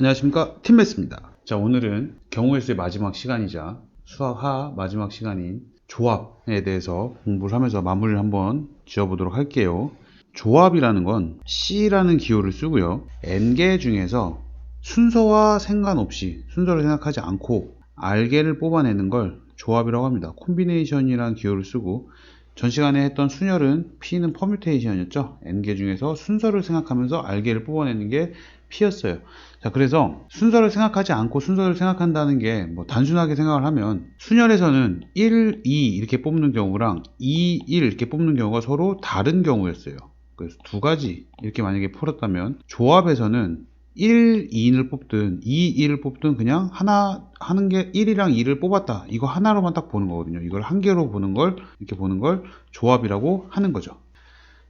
안녕하십니까, 팀메스입니다. 자, 오늘은 경우의 수의 마지막 시간이자 수학 하 마지막 시간인 조합에 대해서 공부를 하면서 마무리를 한번 지어보도록 할게요. 조합이라는 건 C라는 기호를 쓰고요, N개 중에서 순서와 상관없이, 순서를 생각하지 않고 R개를 뽑아내는 걸 조합이라고 합니다. 콤비네이션이라는 기호를 쓰고, 전 시간에 했던 순열은 P는 퍼뮤테이션이었죠. N개 중에서 순서를 생각하면서 R개를 뽑아내는 게 P였어요. 자, 그래서 순서를 생각하지 않고 순서를 생각한다는 게 뭐 단순하게 생각을 하면, 순열에서는 1, 2 이렇게 뽑는 경우랑 2, 1 이렇게 뽑는 경우가 서로 다른 경우였어요. 그래서 두 가지 이렇게 만약에 풀었다면, 조합에서는 1, 2를 뽑든 2, 1을 뽑든 그냥 하나 하는 게 1이랑 2를 뽑았다, 이거 하나로만 딱 보는 거거든요. 이걸 한 개로 보는 걸, 이렇게 보는 걸 조합이라고 하는 거죠.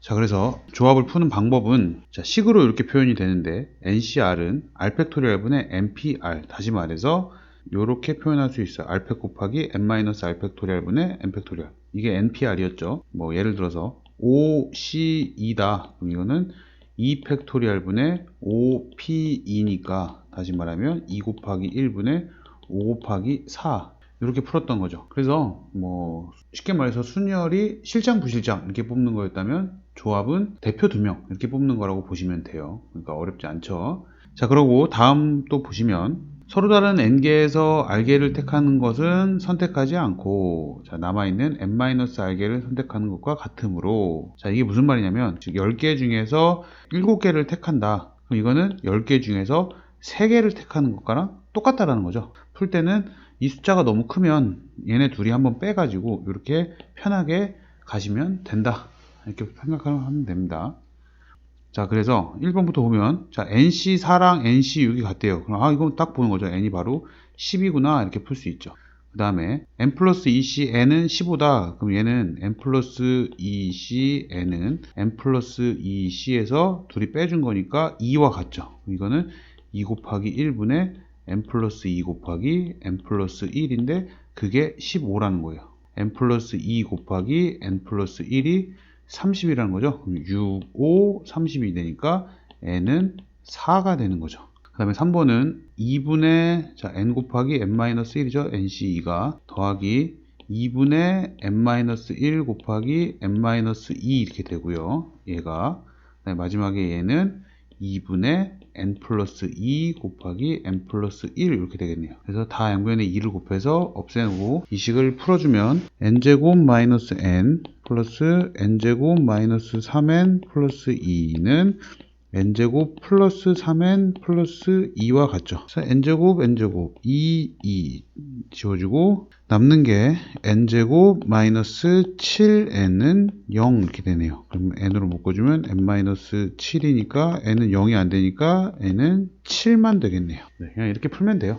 자, 그래서 조합을 푸는 방법은, 자, 식으로 이렇게 표현이 되는데, NCR은 R팩토리얼 분의 NPR, 다시 말해서 이렇게 표현할 수 있어요. R팩 곱하기 N-R팩토리얼 분의 N팩토리얼. 이게 NPR이었죠. 뭐 예를 들어서 OC2다. 그럼 이거는 2팩토리얼 분의 5P2니까 다시 말하면 2 곱하기 1분의 5 곱하기 4, 이렇게 풀었던 거죠. 그래서 뭐 쉽게 말해서 순열이 실장 부실장 이렇게 뽑는 거였다면, 조합은 대표 2명 이렇게 뽑는 거라고 보시면 돼요. 그러니까 어렵지 않죠. 자, 그러고 다음 또 보시면, 서로 다른 n개에서 r개를 택하는 것은 선택하지 않고, 자, 남아있는 n-r개를 선택하는 것과 같으므로, 자, 이게 무슨 말이냐면, 즉 10개 중에서 7개를 택한다. 그럼 이거는 10개 중에서 3개를 택하는 것과랑 똑같다라는 거죠. 풀 때는 이 숫자가 너무 크면 얘네 둘이 한번 빼가지고 이렇게 편하게 가시면 된다, 이렇게 생각하면 됩니다. 자, 그래서 1번부터 보면, 자, NC4랑 NC6이 같대요. 그럼 이건 딱 보는 거죠. N이 바로 10이구나, 이렇게 풀 수 있죠. 그 다음에 N 플러스 2C N은 15다. 그럼 얘는 N 플러스 2C N은 N 플러스 2C에서 둘이 빼준 거니까 2와 같죠. 이거는 2 곱하기 1분의 N 플러스 2 곱하기 N 플러스 1인데, 그게 15라는 거예요. N 플러스 2 곱하기 N 플러스 1이 30이라는 거죠. 그럼 6, 5, 30이 되니까 n은 4가 되는 거죠. 그 다음에 3번은 2분의, 자, n 곱하기 n-1이죠. nc2가 더하기 2분의 n-1 곱하기 n-2 이렇게 되고요. 얘가. 그다음에 마지막에 얘는 2분의 n 플러스 2 곱하기 n 플러스 1 이렇게 되겠네요. 그래서 다 n분의 2를 곱해서 없애고 이 식을 풀어주면 n제곱 마이너스 n 플러스 n제곱 마이너스 3n 플러스 2는 n제곱 플러스 3n 플러스 2와 같죠. 그래서 n제곱 n제곱 2 지워주고 남는 게 n제곱 마이너스 7n은 0 이렇게 되네요. 그럼 n으로 묶어주면 n-7이니까 n은 0이 안 되니까 n은 7만 되겠네요. 네, 그냥 이렇게 풀면 돼요.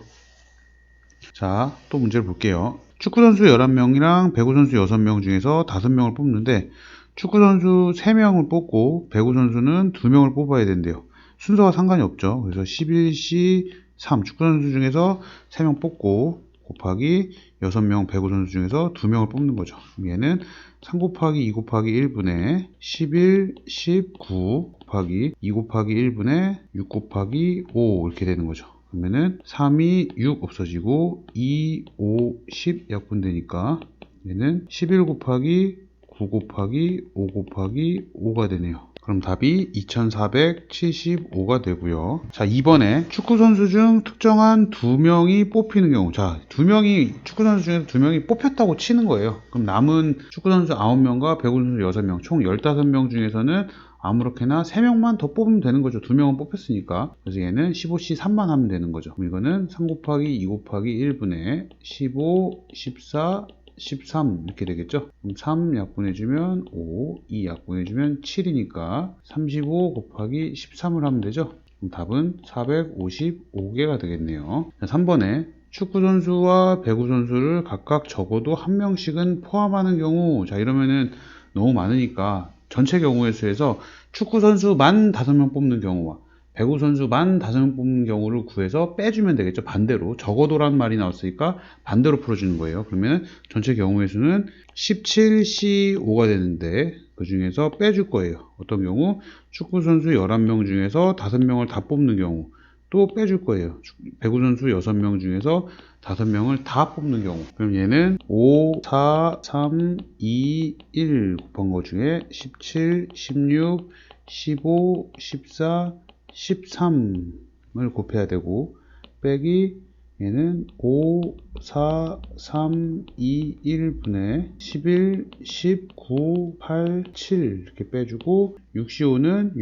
자, 또 문제를 볼게요. 축구선수 11명이랑 배구선수 6명 중에서 5명을 뽑는데, 축구선수 3명을 뽑고 배구선수는 2명을 뽑아야 된대요. 순서와 상관이 없죠. 그래서 11C 3, 축구선수 중에서 3명 뽑고 곱하기 6명 배구선수 중에서 2명을 뽑는 거죠. 얘는 3 곱하기 2 곱하기 1분의 11, 19 곱하기 2 곱하기 1분의 6 곱하기 5 이렇게 되는 거죠. 그러면은 3이 6 없어지고 2, 5, 10 약분되니까 얘는 11 곱하기 9 곱하기 5 곱하기 5가 되네요. 그럼 답이 2475가 되고요. 자, 2번에 축구선수 중 특정한 2명이 뽑히는 경우. 자, 축구선수 중에서 2명이 뽑혔다고 치는 거예요. 그럼 남은 축구선수 9명과 배구선수 6명, 총 15명 중에서는 아무렇게나 3명만 더 뽑으면 되는 거죠. 2명은 뽑혔으니까. 그래서 얘는 15C3만 하면 되는 거죠. 그럼 이거는 3 곱하기 2 곱하기 1분의 15, 14, 13 이렇게 되겠죠. 그럼 3 약분해주면 5, 2 약분해주면 7이니까 35 곱하기 13을 하면 되죠. 그럼 답은 455개가 되겠네요. 3번에 축구선수와 배구선수를 각각 적어도 한 명씩은 포함하는 경우. 자, 이러면은 너무 많으니까 전체 경우의 수에서 축구선수만 5명 뽑는 경우와 배구선수만 5명 뽑는 경우를 구해서 빼주면 되겠죠. 반대로 적어도란 말이 나왔으니까 반대로 풀어주는 거예요. 그러면 전체 경우의 수는 17C5가 되는데, 그 중에서 빼줄 거예요. 어떤 경우? 축구선수 11명 중에서 5명을 다 뽑는 경우, 또 빼줄 거예요. 배구 선수 6명 중에서 5명을 다 뽑는 경우. 그럼 얘는 5, 4, 3, 2, 1 곱한 거 중에 17, 16, 15, 14, 13을 곱해야 되고, 빼기 얘는 5, 4, 3, 2, 1분의 11, 19, 8, 7 이렇게 빼주고, 6시5는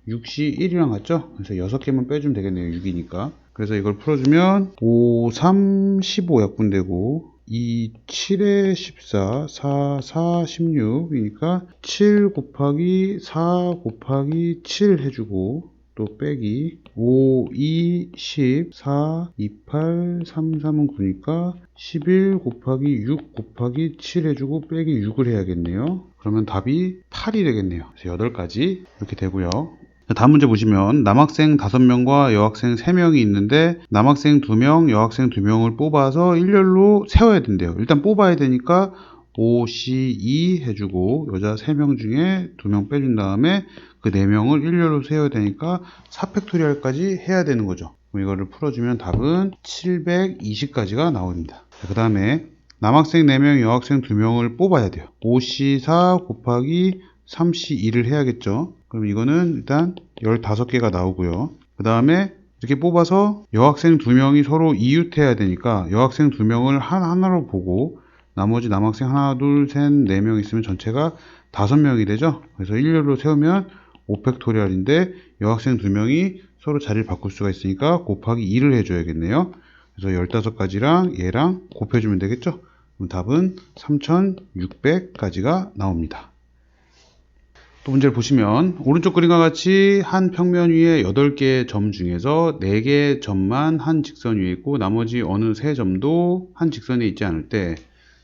6시 1이랑 같죠? 그래서 6개만 빼주면 되겠네요. 6이니까. 그래서 이걸 풀어주면 5, 3, 15 약분되고 2, 7에 14, 4, 4, 16이니까 7 곱하기 4 곱하기 7 해주고, 또 빼기 5, 2, 10, 4, 2, 8, 3, 3은 9니까 11 곱하기 6 곱하기 7 해주고 빼기 6을 해야겠네요. 그러면 답이 8이 되겠네요. 그래서 8가지 이렇게 되고요. 다음 문제 보시면 남학생 5명과 여학생 3명이 있는데 남학생 2명, 여학생 2명을 뽑아서 일렬로 세워야 된대요. 일단 뽑아야 되니까 5, C, 2 해주고 여자 3명 중에 2명 빼준 다음에 그 4명을 일렬로 세워야 되니까 4팩토리얼까지 해야 되는 거죠. 그럼 이거를 풀어주면 답은 720까지가 나옵니다. 그 다음에 남학생 4명, 여학생 2명을 뽑아야 돼요. 5C4 곱하기 3C2를 해야겠죠. 그럼 이거는 일단 15개가 나오고요. 그 다음에 이렇게 뽑아서 여학생 2명이 서로 이웃해야 되니까 여학생 2명을 하나로 보고 나머지 남학생 하나, 둘, 셋, 4명 있으면 전체가 5명이 되죠. 그래서 일렬로 세우면 5팩토리얼인데 여학생 2명이 서로 자리를 바꿀 수가 있으니까 곱하기 2를 해줘야겠네요. 그래서 15가지랑 얘랑 곱해주면 되겠죠. 그럼 답은 3600까지가 나옵니다. 또 문제를 보시면 오른쪽 그림과 같이 한 평면 위에 8개의 점 중에서 4개의 점만 한 직선 위에 있고 나머지 어느 3점도 한 직선에 있지 않을 때,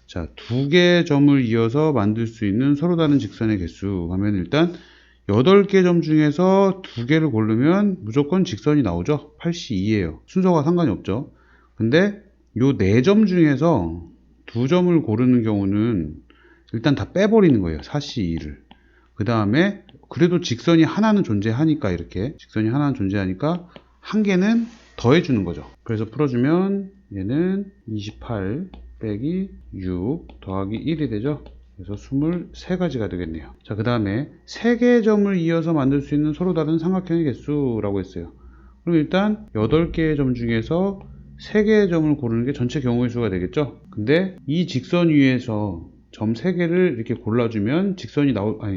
자, 2개의 점을 이어서 만들 수 있는 서로 다른 직선의 개수 하면 일단 8개 점 중에서 2개를 고르면 무조건 직선이 나오죠. 8C2예요. 순서가 상관이 없죠. 근데 요 4점 중에서 2점을 고르는 경우는 일단 다 빼버리는 거예요. 4C2를. 그 다음에 그래도 직선이 하나는 존재하니까, 이렇게 직선이 하나는 존재하니까 한 개는 더해주는 거죠. 그래서 풀어주면 얘는 28 빼기 6 더하기 1이 되죠. 그래서 23가지가 되겠네요. 자, 그 다음에 3개의 점을 이어서 만들 수 있는 서로 다른 삼각형의 개수라고 했어요. 그럼 일단 8개의 점 중에서 3개의 점을 고르는 게 전체 경우의 수가 되겠죠. 근데 이 직선 위에서 점 3개를 이렇게 골라주면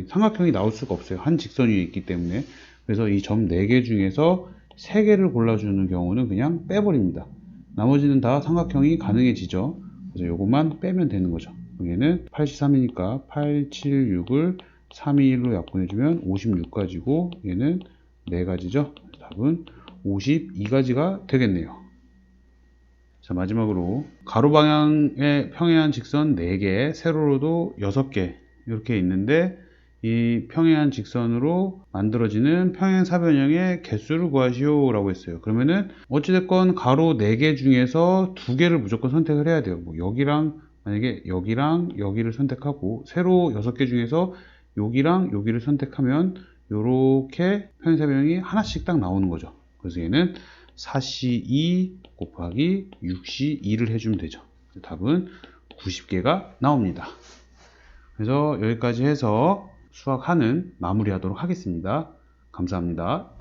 삼각형이 나올 수가 없어요. 한 직선 위에 있기 때문에. 그래서 이 점 4개 중에서 3개를 골라주는 경우는 그냥 빼버립니다. 나머지는 다 삼각형이 가능해지죠. 그래서 요것만 빼면 되는 거죠. 얘는 83이니까 8, 7, 6을 3, 2, 1로 약분해주면 56가지고 얘는 4가지죠. 답은 52가지가 되겠네요. 자, 마지막으로 가로 방향의 평행한 직선 4개, 세로로도 6개 이렇게 있는데 이 평행한 직선으로 만들어지는 평행사변형의 개수를 구하시오 라고 했어요. 그러면은 어찌됐건 가로 4개 중에서 2개를 무조건 선택을 해야 돼요. 뭐 만약에 여기랑 여기를 선택하고 세로 6개 중에서 여기랑 여기를 선택하면 요렇게 평행사변형이 하나씩 딱 나오는 거죠. 그래서 얘는 4C2 곱하기 6C2를 해주면 되죠. 답은 90개가 나옵니다. 그래서 여기까지 해서 수학 하는 마무리하도록 하겠습니다. 감사합니다.